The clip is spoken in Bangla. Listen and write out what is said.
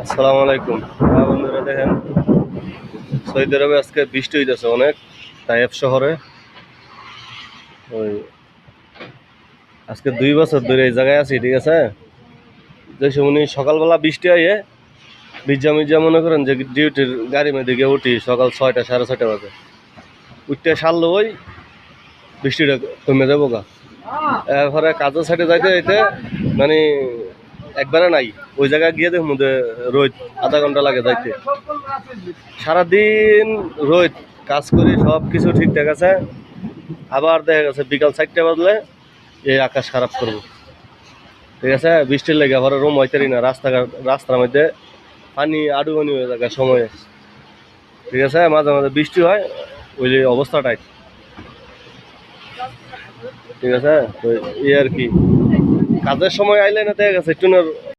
আসসালামু আলাইকুম। বন্ধুরা দেখেন, সৌদি আরবে আজকে বৃষ্টি হইতেছে অনেক। তাইফ শহরে ওই আজকে 2 বছর ধরে এই জায়গায় আছি, ঠিক আছে। যে উনি সকালবেলা বৃষ্টি আইয়ে ভিজা মিজা মনে করেন যে ডিউটির গাড়ি মেয়ে দিকে উঠি সকাল 6টা 6:30 বাজে। উঠতে সারলো ওই বৃষ্টিটা কমে যাবো গা। এরপরে কাজের সাইডে যাইতে যাইতে মানে একবারে নাই, ওই জায়গায় গিয়ে দেখুন রোদ আধা ঘন্টা লাগে যাইতে। সারাদিন রোদ, কাজ করি, সব কিছু ঠিকঠাক আছে। আবার দেখা গেছে বিকাল 4টা বাজলে এই আকাশ খারাপ করবো, ঠিক আছে। বৃষ্টির লেগে আবার রুম হইতেরি না, রাস্তার মধ্যে পানি আডুবানি হয়ে থাকে সময়ে, ঠিক আছে। মাঝে মাঝে বৃষ্টি হয়, ওই যে অবস্থাটাই, ঠিক আছে। তো এই আর কি, কাজের সময় আইলে না দেখা গেছে একটু